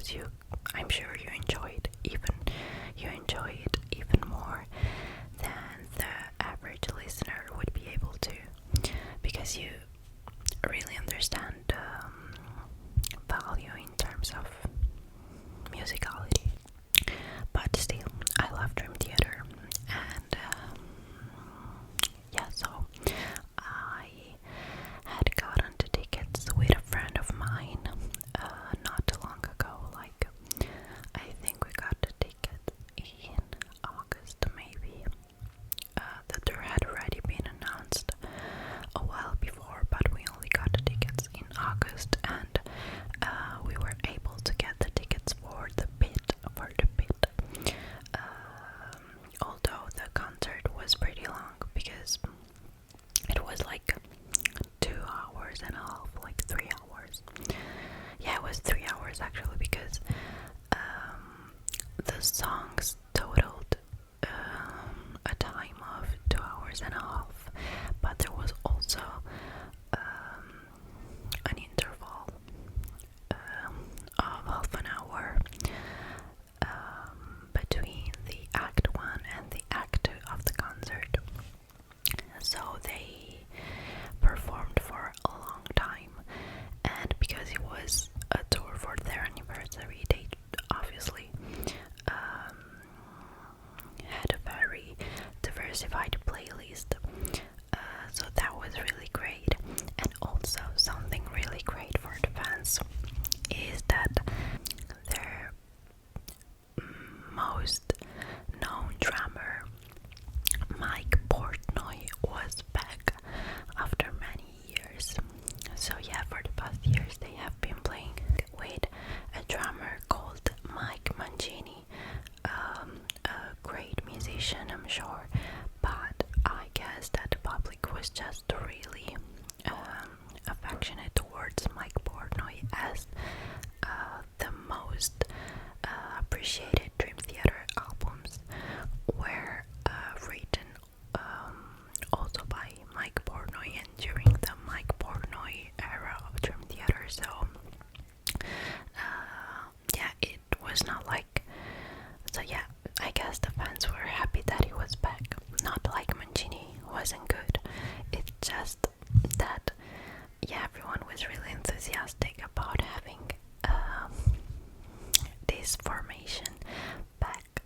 because I'm sure you enjoy it even more than the average listener would be able to, because you really understand value in terms of musicality. But still, I love Dream Theater, and so I had gotten the tickets with a friend of mine not too long ago. Like, I think we got the ticket in August, maybe. The tour had already been announced a while before, but we only got the tickets in August, and we were able to get the tickets for the pit. Although the concert was pretty long, because it was like 2 hours and a half, like 3 hours. Yeah, it was 3 hours actually, because the songs totaled a time of 2 hours and a half, but there was also an interval of half an hour between the act 1 and the act 2 of the concert. So they performed for a long time, and because it was a tour for their anniversary, they obviously had a very diversified playlist. So that was really great. And also something really great for the fans is that their most known drummer, Mike Portnoy, was back after many years. So yeah, for the past years they have been playing with a drummer called Mike Mancini, a great musician, I'm sure, but I guess that the public was just really affectionate towards Mike Portnoy, as the most appreciated Dream Theater albums were written also by Mike Portnoy and during the Mike Portnoy era of Dream Theater. So yeah, it was not like, so yeah, I guess the fans were happy that he was back. Not like Mancini wasn't good, it's just that, yeah, everyone was really enthusiastic about having this formation back,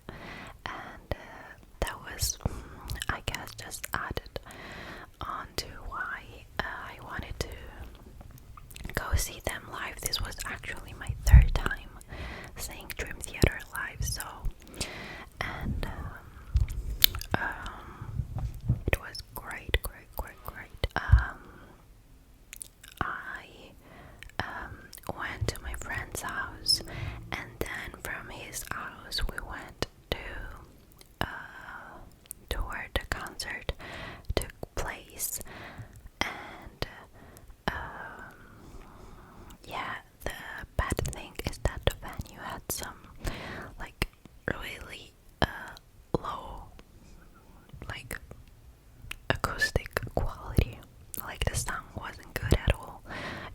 and that was, I guess, just added on to why I wanted to go see them live. This was actually my 3rd time seeing Dream Theater live, so, and it was great. I went to my friend's house, and then from his house we went to where the concert took place. And yeah, the bad thing is that the venue had some like really low like acoustic quality. Like, the sound wasn't good at all.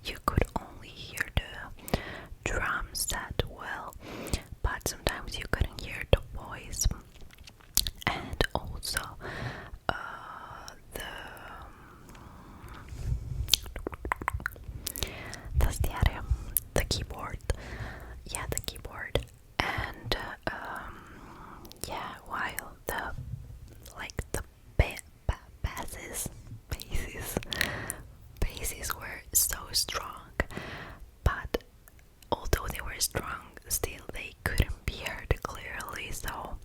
You could only hear the drum set well, but sometimes you couldn't hear the voice. And also the keyboard. Yeah, the keyboard. And yeah, while the basses were so strong, but although they were strong, still they couldn't be heard clearly. So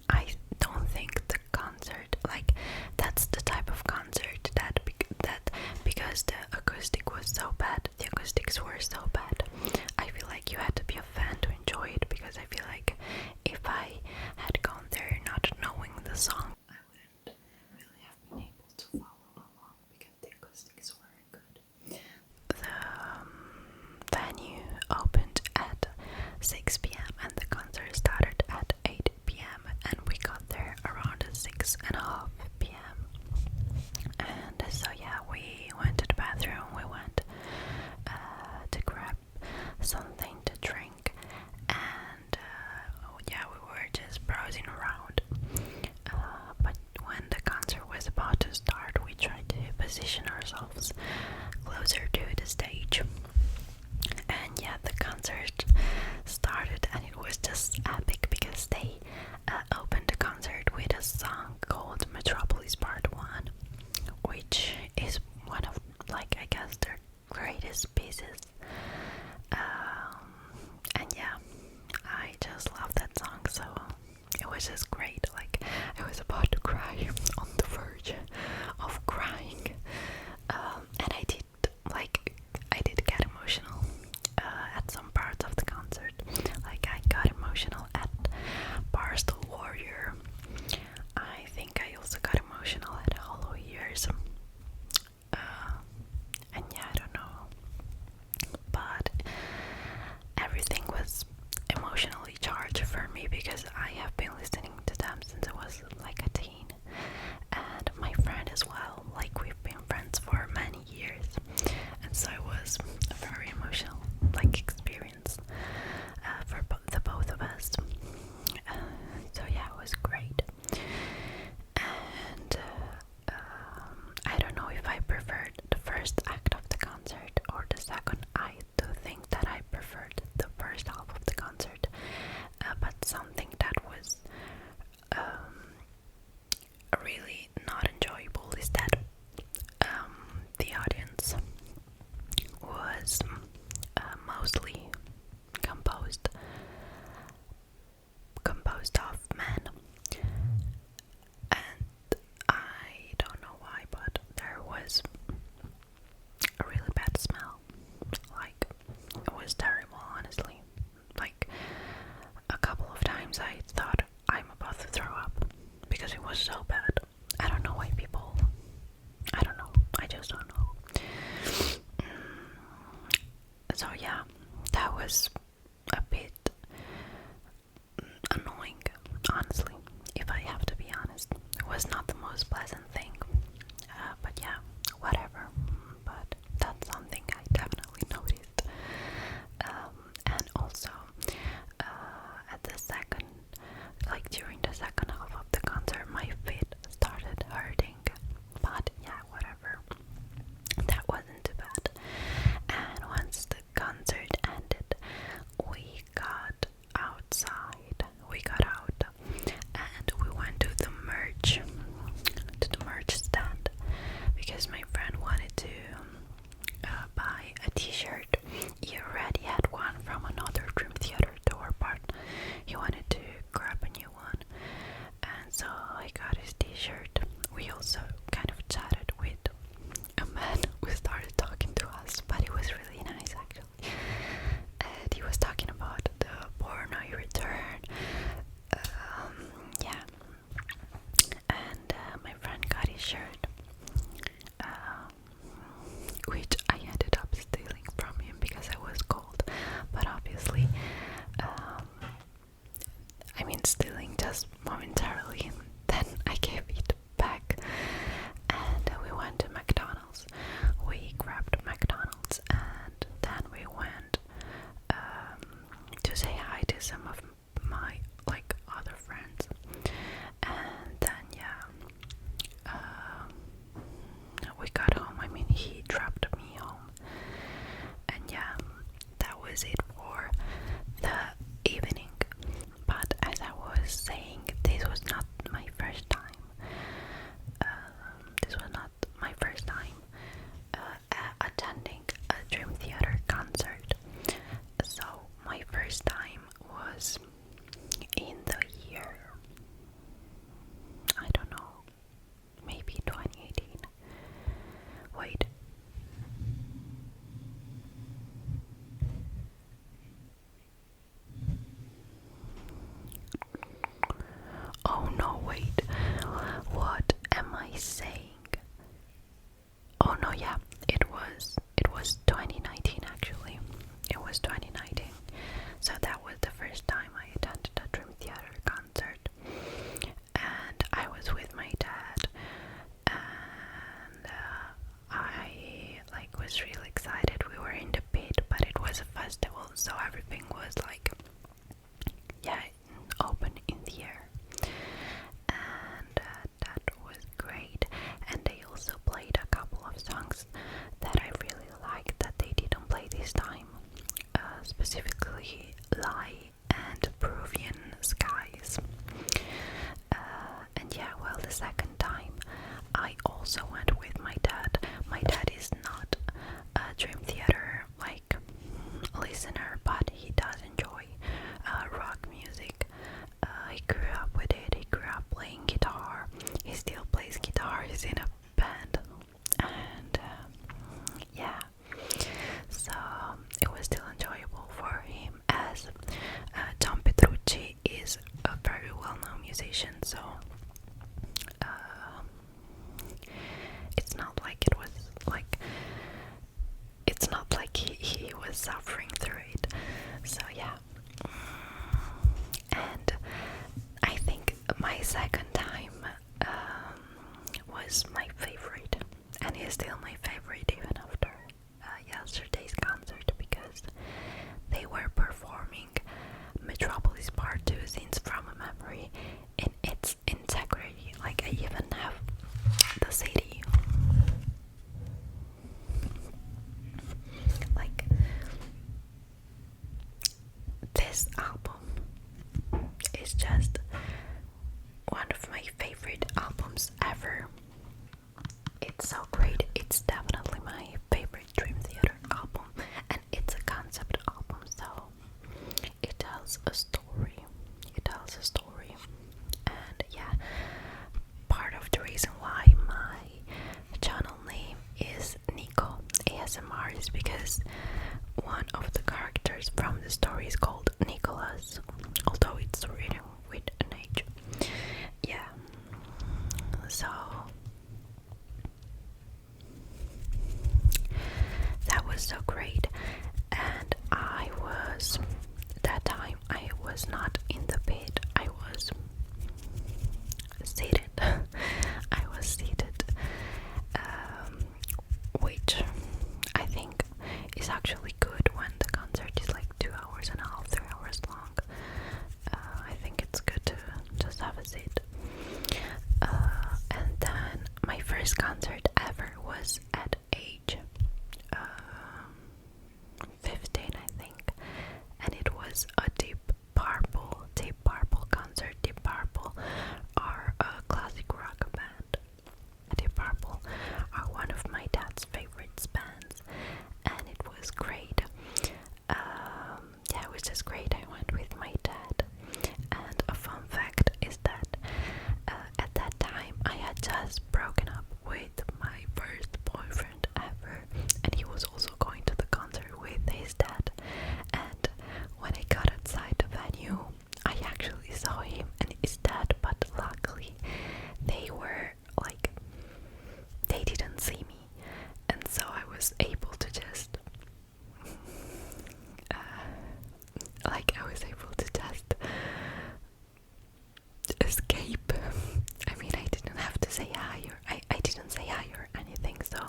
I don't think the concert, like, that's the type of concert that because the acoustic was so bad, the acoustics were so bad, I feel like you had to be a fan to enjoy it, because I feel like if I had gone there not knowing the song, I wouldn't really have been able to follow along because the acoustics weren't good. The venue opened at 6 p.m. and the concert started at 8 p.m. and we got there around 6:30 p.m. And so yeah, we went to the bathroom, we went to grab something to drink, honestly, if I have to be honest. It was not the most pleasant thing, but yeah, whatever. But that's something I definitely noticed. And also, at the second, like during the second half of the concert, my feet started hurting. But yeah, whatever. That wasn't too bad. And once the concert ended, we got outside. We got out and we went to the merch stand because my friend wanted to buy a t-shirt. He already had one from another Dream Theater tour, but he wanted to grab a new one, and so I got his t-shirt. We also kind of chatted with a man who started talking to us, but he was really nice actually. And he was talking about the porno return. Yeah, and my friend got his shirt, which I ended up stealing from him because I was cold. But obviously, I mean stealing just momentarily. Then I gave it back, and we went to McDonald's. We grabbed McDonald's, and then we went to say hi to some of my other friends. And then yeah, we got home. I mean, he dropped me home, and yeah, that was it for the evening. But as I was saying, this was not my first time. Attending a Dream Theater concert. So my first time was in the year, I don't know, maybe 2018. Wait. Oh no, wait. What am I saying? Oh no, yeah, it was 2019 actually. It was 2019. So that was the first time I attended a Dream Theater concert. And I was with my dad, and I was really excited. We were in the pit, but it was a festival, so everything was yeah, open in the air. And that was great. And they also played a couple of songs that I really liked that they didn't play this time, specifically Lie and Peruvian Skies. And yeah, well, the second time I also went with my dad. My dad is not a Dream Theater listener, but he does enjoy rock music. He grew up with it. He grew up playing guitar. He still plays guitar. He's in a band, and yeah, so it was still enjoyable for him, as Tom Petrucci is a very well-known musician. So it's not like it was it's not like he was suffering through it. So yeah. And I think my second time was my favorite, and is still my favorite even after yesterday's concert, because they were performing Metropolis Part 2 Scenes from a Memory in its integrity. I even have the CD. This album is just one of my favorite albums ever. It's so great. It's definitely my favorite Dream Theater album, and it's a concept album, so it tells a story. And yeah, part of the reason why my channel name is Nico ASMR is because one of the characters from the story is called Nicholas, although it's written with an H. Yeah, so that was so great. And that time I was not in the pit. I was first concert ever was at age 15, I think, and it was a Deep Purple concert. Deep Purple are a classic rock band. Deep Purple are one of my dad's favorite bands, and it was great. Yeah, it was just great. I went with my dad, and a fun fact is that at that time I had just broken up with my first boyfriend ever, and he was also going to the concert with his dad. And when I got outside the venue, I actually saw him and his dad, but luckily they were like, they didn't see me, and so I was able to just escape. I mean, I didn't have to say hi, or I didn't say hi or anything, so,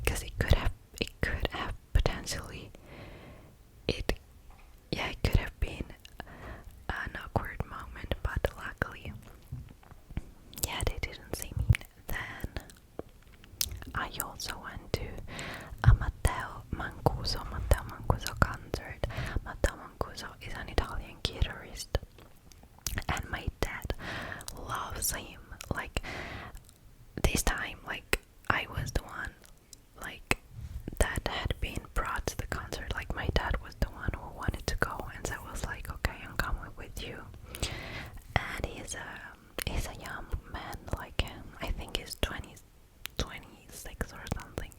because it could have potentially, it could have been an awkward moment, but luckily, yeah, they didn't see me. Then I also went to a Matteo Mancuso concert. Matteo Mancuso is an Italian guitarist, and my dad loves him. Like, this time, like, I was the one, like, that had been brought to the concert. Like, my dad was the one who wanted to go, and so I was like, okay, I'm coming with you. And he's a young man, like, I think he's 26 or something.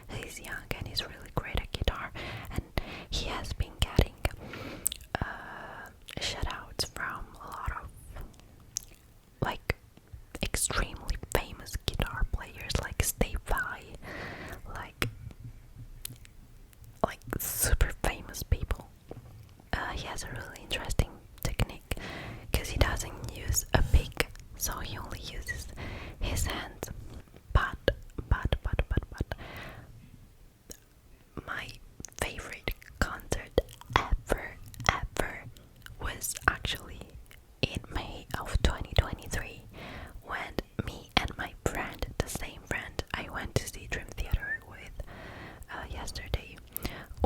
He's young and he's really great at guitar, and he has been getting shoutouts from a lot of like extremely famous guitar players, like Stay Vai, like super famous people. He has a really interesting technique because he doesn't use a pick, so he only uses his hands. But my favorite concert ever was actually in May of 2023, when me and my friend, the same friend I went to see Dream Theater with yesterday,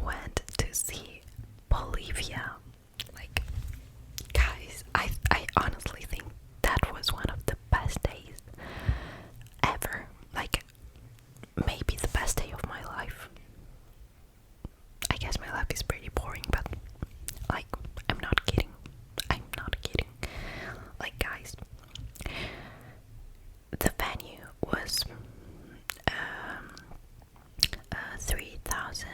went to see Polyphia. Like, guys, I honestly think that was one of the best days ever. Like, maybe the best day of my life. I guess my life is pretty boring, but like, I'm not kidding. Like, guys, the venue was 3,000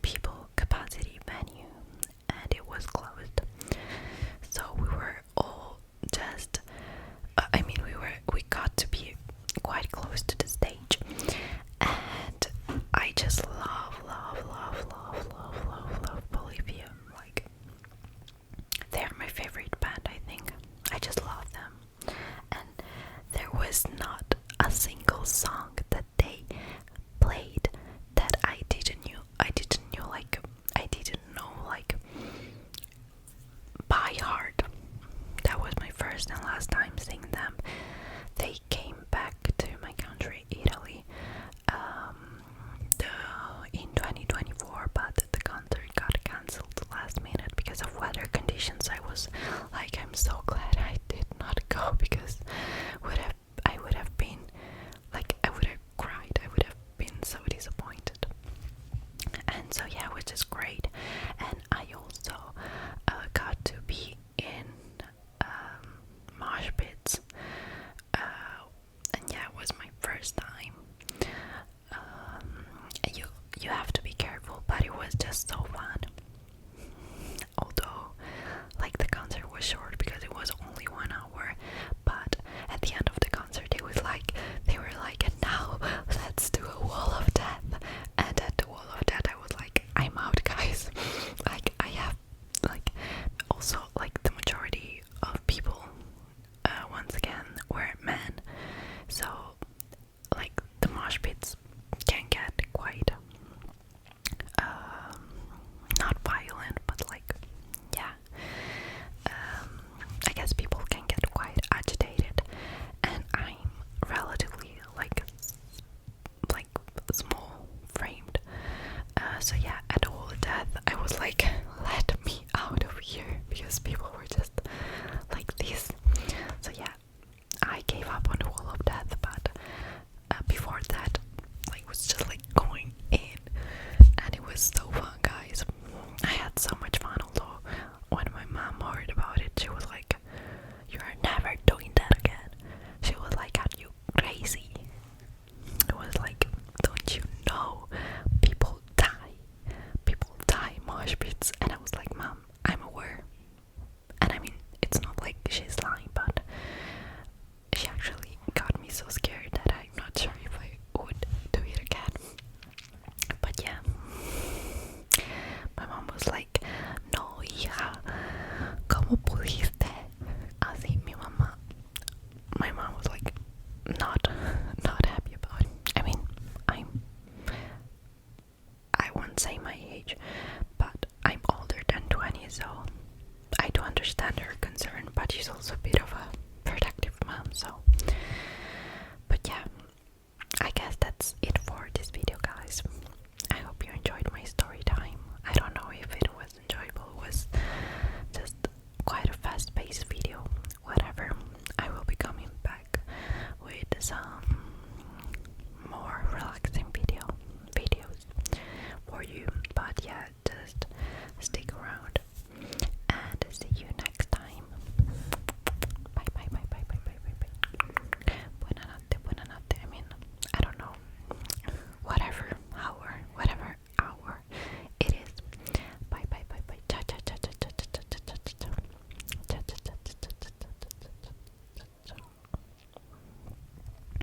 people capacity venue, and it was closed. So we were all just, we got to be quite close to the stage, and I just love Polyphia. Like, they're my favorite band, I think. I just love them, and there was not a single song that they played that I didn't know like by heart. That was my first and last time seeing them. They came back to my country, Italy, in 2024, but the concert got cancelled last minute because of weather conditions. I was like, I'm so glad I did not go, because I would have been like, I would have cried. I would have been so disappointed. And so yeah, which is great. And I also got to be in mosh pits, and yeah, it was my first time. You have to be careful, but it was just so fun. Although, like, the concert was short because it was so I do understand her